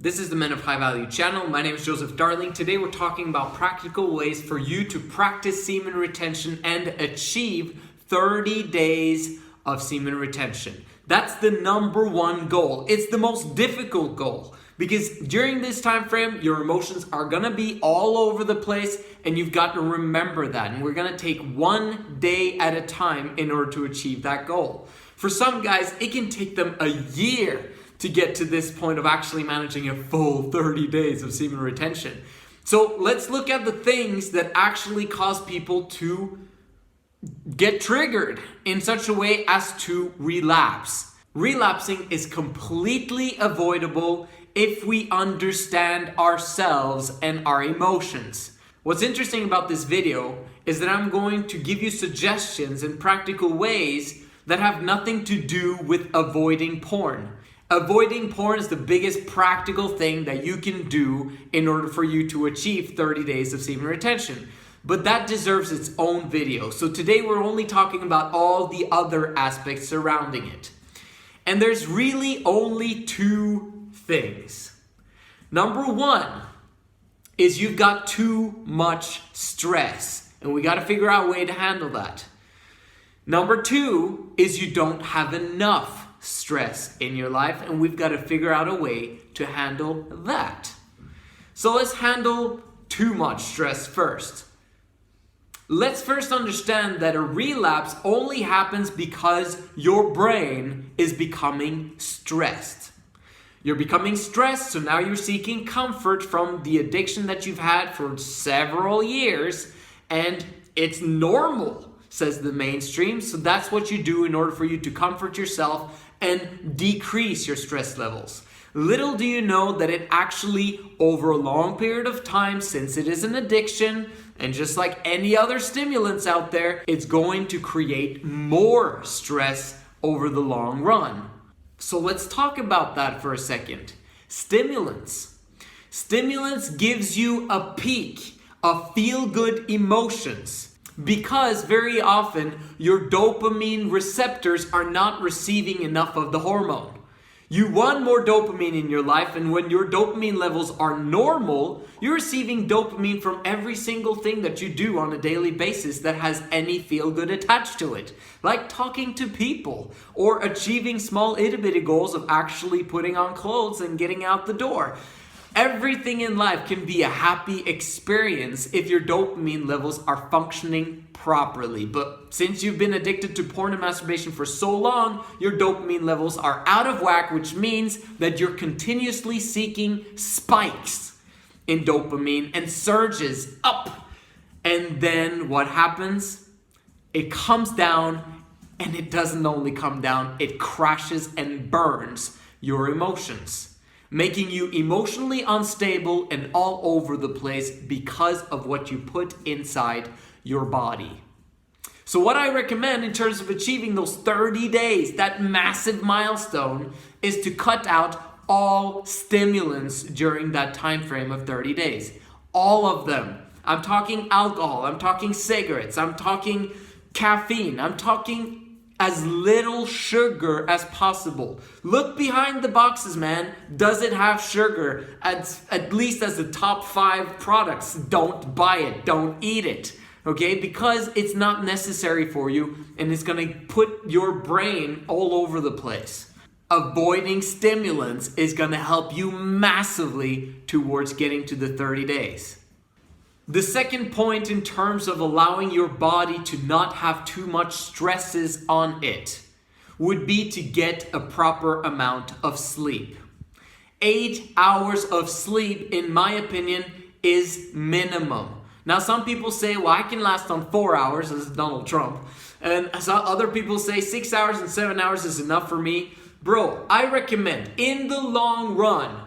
This is the Men of High Value channel. My name is Joseph Darling. Today we're talking about practical ways for you to practice semen retention and achieve 30 days of semen retention. That's the number one goal. It's the most difficult goal because during this time frame, your emotions are gonna be all over the place and you've got to remember that. And we're gonna take one day at a time in order to achieve that goal. For some guys, it can take them a year to get to this point of actually managing a full 30 days of semen retention. So let's look at the things that actually cause people to get triggered in such a way as to relapse. Relapsing is completely avoidable if we understand ourselves and our emotions. What's interesting about this video is that I'm going to give you suggestions and practical ways that have nothing to do with avoiding porn. Avoiding porn is the biggest practical thing that you can do in order for you to achieve 30 days of semen retention. But that deserves its own video. So today we're only talking about all the other aspects surrounding it. And there's really only two things. Number one is you've got too much stress, and we got to figure out a way to handle that. Number two is you don't have enough stress in your life, and we've got to figure out a way to handle that. So let's handle too much stress first. Let's first understand that a relapse only happens because your brain is becoming stressed. You're becoming stressed, so now you're seeking comfort from the addiction that you've had for several years, and it's normal, says the mainstream. So that's what you do in order for you to comfort yourself and decrease your stress levels. Little do you know that it actually, over a long period of time, since it is an addiction, and just like any other stimulants out there, it's going to create more stress over the long run. So let's talk about that for a second. Stimulants. Stimulants gives you a peak of feel-good emotions, because very often your dopamine receptors are not receiving enough of the hormone. You want more dopamine in your life, and when your dopamine levels are normal, you're receiving dopamine from every single thing that you do on a daily basis that has any feel-good attached to it. Like talking to people, or achieving small itty-bitty goals of actually putting on clothes and getting out the door. Everything in life can be a happy experience if your dopamine levels are functioning properly. But since you've been addicted to porn and masturbation for so long, your dopamine levels are out of whack, which means that you're continuously seeking spikes in dopamine and surges up. And then what happens? It comes down, and it doesn't only come down, it crashes and burns your emotions, making you emotionally unstable and all over the place because of what you put inside your body. So what I recommend in terms of achieving those 30 days, that massive milestone, is to cut out all stimulants during that time frame of 30 days. All of them. I'm talking alcohol, I'm talking cigarettes, I'm talking caffeine, I'm talking as little sugar as possible. Look behind the boxes, man. Does it have sugar? At least as the top 5 products. Don't buy it. Don't eat it. Okay? Because it's not necessary for you, and it's gonna put your brain all over the place. Avoiding stimulants is gonna help you massively towards getting to the 30 days. The second point in terms of allowing your body to not have too much stresses on it would be to get a proper amount of sleep. 8 hours of sleep, in my opinion, is minimum. Now, some people say, well, I can last on 4 hours, as Donald Trump. And other people say 6 hours and 7 hours is enough for me. Bro, I recommend, in the long run,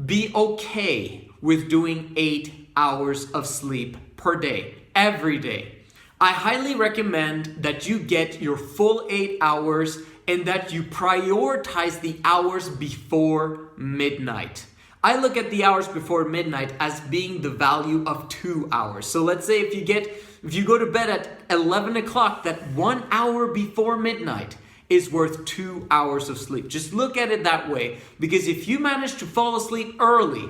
be okay with doing 8 hours of sleep per day, every day. I highly recommend that you get your full 8 hours and that you prioritize the hours before midnight. I look at the hours before midnight as being the value of 2 hours. So let's say if you go to bed at 11 o'clock, that 1 hour before midnight is worth 2 hours of sleep. Just look at it that way, because if you manage to fall asleep early,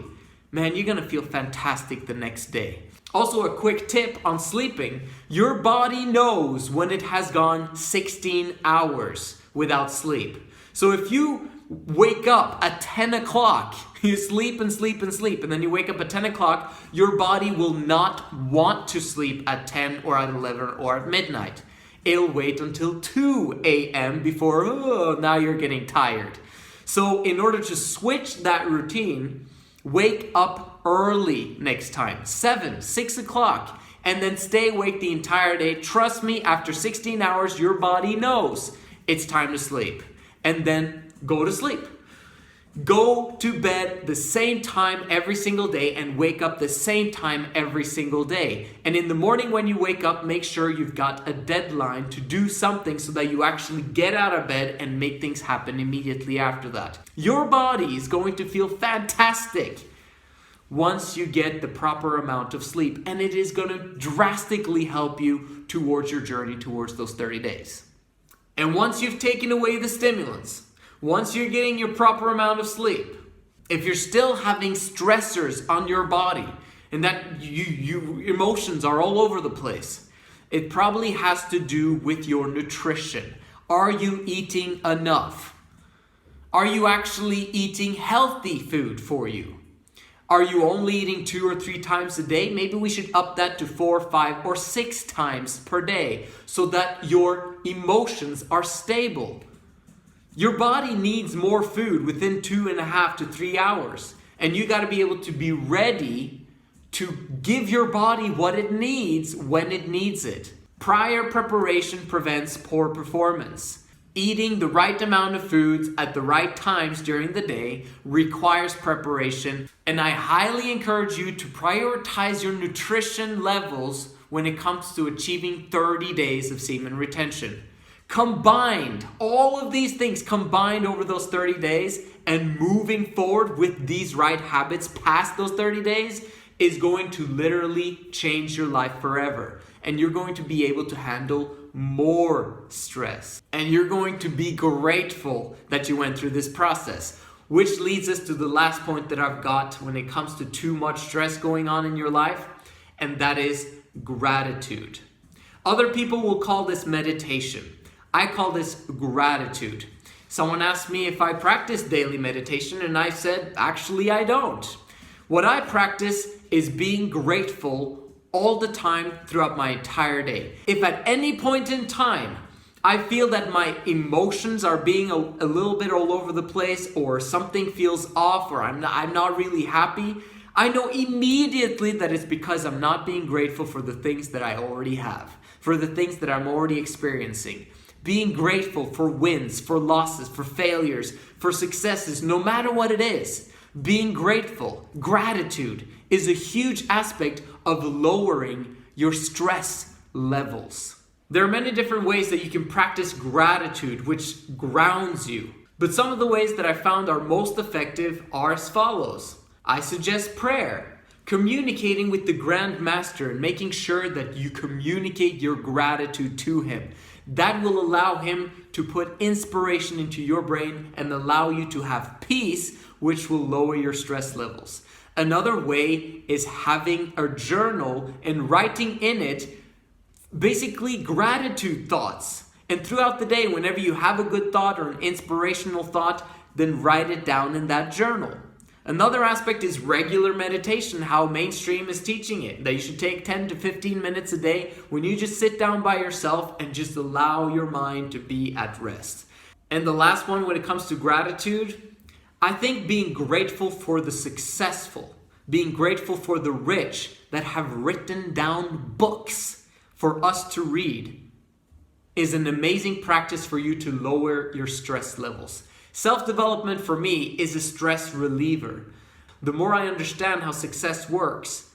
man, you're gonna feel fantastic the next day. Also, a quick tip on sleeping: your body knows when it has gone 16 hours without sleep. So if you wake up at 10 o'clock, you sleep and sleep and sleep, and then you wake up at 10 o'clock, your body will not want to sleep at 10 or at 11 or at midnight. It'll wait until 2 a.m. before, now you're getting tired. So in order to switch that routine, wake up early next time, 7, 6 o'clock, and then stay awake the entire day. Trust me, after 16 hours, your body knows it's time to sleep. And then go to sleep. Go to bed the same time every single day and wake up the same time every single day. And in the morning when you wake up, make sure you've got a deadline to do something so that you actually get out of bed and make things happen immediately after that. Your body is going to feel fantastic once you get the proper amount of sleep, and it is going to drastically help you towards your journey towards those 30 days. And once you've taken away the stimulants, once you're getting your proper amount of sleep, if you're still having stressors on your body and that you emotions are all over the place, it probably has to do with your nutrition. Are you eating enough? Are you actually eating healthy food for you? Are you only eating 2 or 3 times a day? Maybe we should up that to 4, 5, or 6 times per day so that your emotions are stable. Your body needs more food within 2.5 to 3 hours. And you got to be able to be ready to give your body what it needs when it needs it. Prior preparation prevents poor performance. Eating the right amount of foods at the right times during the day requires preparation, and I highly encourage you to prioritize your nutrition levels when it comes to achieving 30 days of semen retention. Combined, all of these things combined over those 30 days and moving forward with these right habits past those 30 days is going to literally change your life forever. And you're going to be able to handle more stress. And you're going to be grateful that you went through this process. Which leads us to the last point that I've got when it comes to too much stress going on in your life, and that is gratitude. Other people will call this meditation. I call this gratitude. Someone asked me if I practice daily meditation, and I said, actually, I don't. What I practice is being grateful all the time throughout my entire day. If at any point in time I feel that my emotions are being a little bit all over the place, or something feels off, or I'm not really happy, I know immediately that it's because I'm not being grateful for the things that I already have, for the things that I'm already experiencing. Being grateful for wins, for losses, for failures, for successes, no matter what it is. Being grateful, gratitude, is a huge aspect of lowering your stress levels. There are many different ways that you can practice gratitude, which grounds you. But some of the ways that I found are most effective are as follows. I suggest prayer, communicating with the Grand Master and making sure that you communicate your gratitude to him. That will allow him to put inspiration into your brain and allow you to have peace, which will lower your stress levels. Another way is having a journal and writing in it basically gratitude thoughts. And throughout the day, whenever you have a good thought or an inspirational thought, then write it down in that journal. Another aspect is regular meditation, how mainstream is teaching it, that you should take 10 to 15 minutes a day when you just sit down by yourself and just allow your mind to be at rest. And the last one, when it comes to gratitude, I think being grateful for the successful, being grateful for the rich that have written down books for us to read is an amazing practice for you to lower your stress levels. Self-development for me is a stress reliever. The more I understand how success works,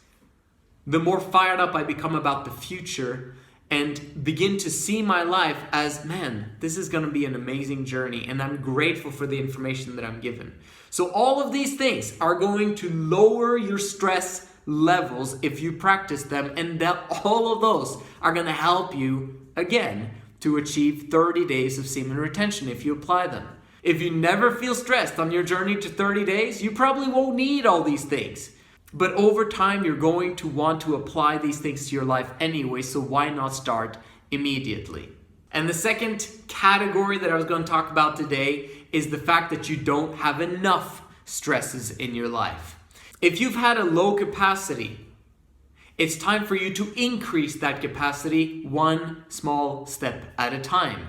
the more fired up I become about the future and begin to see my life as, man, this is going to be an amazing journey, and I'm grateful for the information that I'm given. So all of these things are going to lower your stress levels if you practice them, and that all of those are going to help you, again, to achieve 30 days of semen retention if you apply them. If you never feel stressed on your journey to 30 days, you probably won't need all these things. But over time, you're going to want to apply these things to your life anyway, so why not start immediately? And the second category that I was going to talk about today is the fact that you don't have enough stresses in your life. If you've had a low capacity, it's time for you to increase that capacity one small step at a time.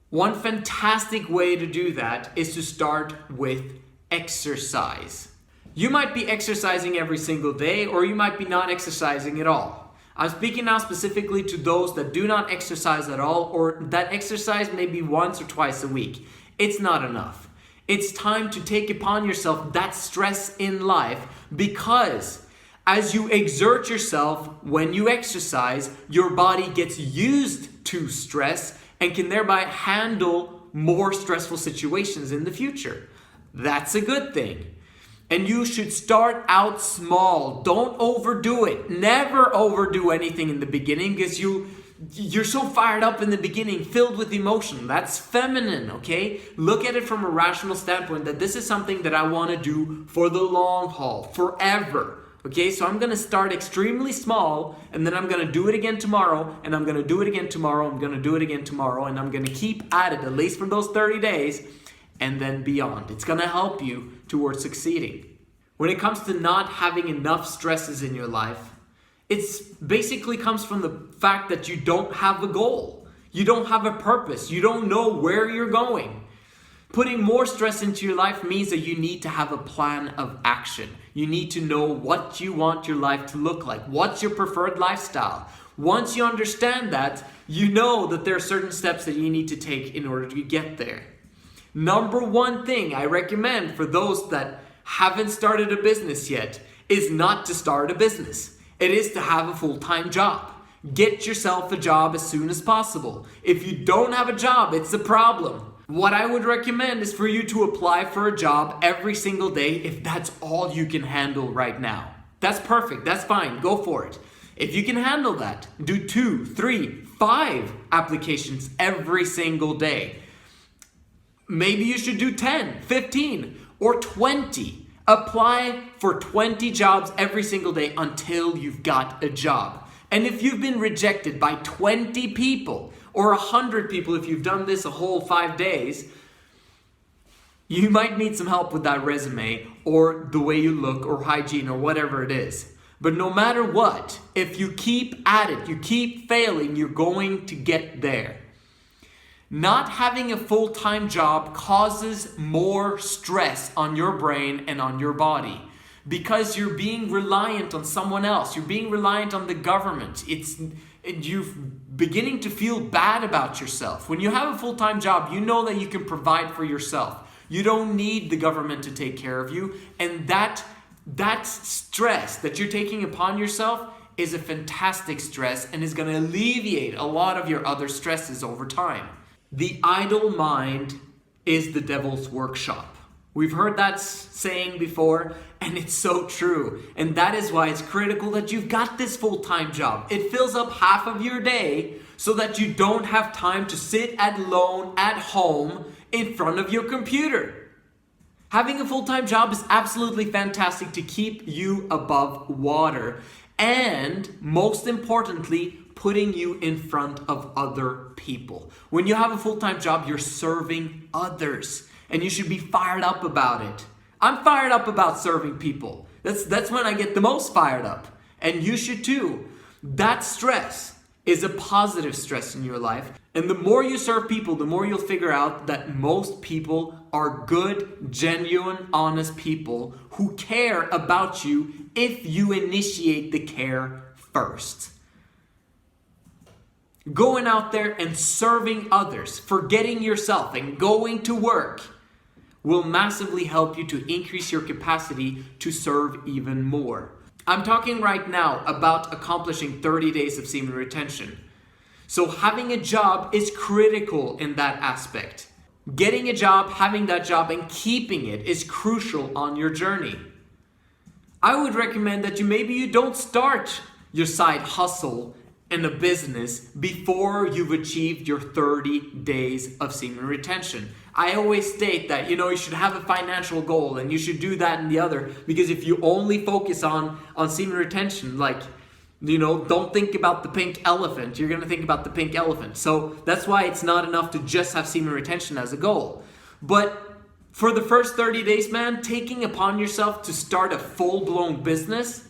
One fantastic way to do that is to start with exercise. You might be exercising every single day, or you might be not exercising at all. I'm speaking now specifically to those that do not exercise at all, or that exercise maybe once or twice a week. It's not enough. It's time to take upon yourself that stress in life, because as you exert yourself when you exercise, your body gets used to stress and can thereby handle more stressful situations in the future. That's a good thing. And you should start out small. Don't overdo it. Never overdo anything in the beginning, because you're so fired up in the beginning, filled with emotion. That's feminine, okay? Look at it from a rational standpoint, that this is something that I want to do for the long haul, forever. Okay, so I'm going to start extremely small, and then I'm going to do it again tomorrow, and I'm going to do it again tomorrow, I'm going to do it again tomorrow, and I'm going to keep at it at least for those 30 days, and then beyond. It's going to help you towards succeeding. When it comes to not having enough stresses in your life, it basically comes from the fact that you don't have a goal. You don't have a purpose. You don't know where you're going. Putting more stress into your life means that you need to have a plan of action. You need to know what you want your life to look like. What's your preferred lifestyle? Once you understand that, you know that there are certain steps that you need to take in order to get there. Number one thing I recommend for those that haven't started a business yet is not to start a business. It is to have a full-time job. Get yourself a job as soon as possible. If you don't have a job, it's a problem. What I would recommend is for you to apply for a job every single day if that's all you can handle right now. That's perfect. That's fine. Go for it. If you can handle that, do 2, 3, 5 applications every single day. Maybe you should do 10, 15, or 20. Apply for 20 jobs every single day until you've got a job. And if you've been rejected by 20 people or 100 people, if you've done this a whole 5 days, you might need some help with that resume or the way you look or hygiene or whatever it is. But no matter what, if you keep at it, you keep failing, you're going to get there. Not having a full-time job causes more stress on your brain and on your body, because you're being reliant on someone else. You're being reliant on the government. You're beginning to feel bad about yourself. When you have a full-time job, you know that you can provide for yourself. You don't need the government to take care of you. And that stress that you're taking upon yourself is a fantastic stress and is going to alleviate a lot of your other stresses over time. The idle mind is the devil's workshop. We've heard that saying before, and it's so true. And that is why it's critical that you've got this full-time job. It fills up half of your day so that you don't have time to sit alone at home in front of your computer. Having a full-time job is absolutely fantastic to keep you above water, and most importantly, putting you in front of other people. When you have a full-time job, you're serving others, and you should be fired up about it. I'm fired up about serving people. That's when I get the most fired up, and you should too. That stress is a positive stress in your life, and the more you serve people, the more you'll figure out that most people are good, genuine, honest people who care about you if you initiate the care first. Going out there and serving others, forgetting yourself and going to work will massively help you to increase your capacity to serve even more. I'm talking right now about accomplishing 30 days of semen retention. So having a job is critical in that aspect. Getting a job, having that job, and keeping it is crucial on your journey. I would recommend that maybe you don't start your side hustle in a business before you've achieved your 30 days of semen retention. I always state that, you should have a financial goal and you should do that and the other, because if you only focus on semen retention, don't think about the pink elephant. You're going to think about the pink elephant. So that's why it's not enough to just have semen retention as a goal. But for the first 30 days, man, taking upon yourself to start a full-blown business,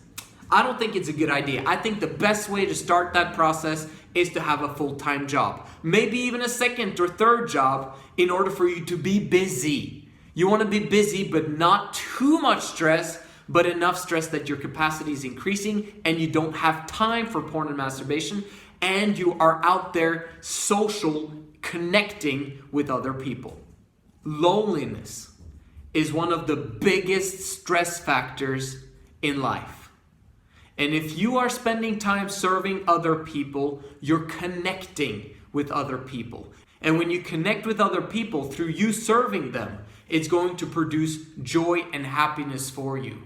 I don't think it's a good idea. I think the best way to start that process is to have a full-time job. Maybe even a second or third job in order for you to be busy. You want to be busy, but not too much stress, but enough stress that your capacity is increasing and you don't have time for porn and masturbation, and you are out there social, connecting with other people. Loneliness is one of the biggest stress factors in life. And if you are spending time serving other people, you're connecting with other people. And when you connect with other people through you serving them, it's going to produce joy and happiness for you.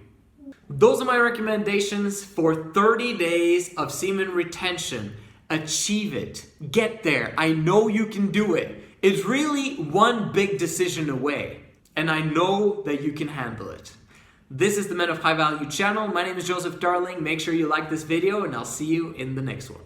Those are my recommendations for 30 days of semen retention. Achieve it. Get there. I know you can do it. It's really one big decision away, and I know that you can handle it. This is the Men of High Value channel. My name is Joseph Darling. Make sure you like this video, and I'll see you in the next one.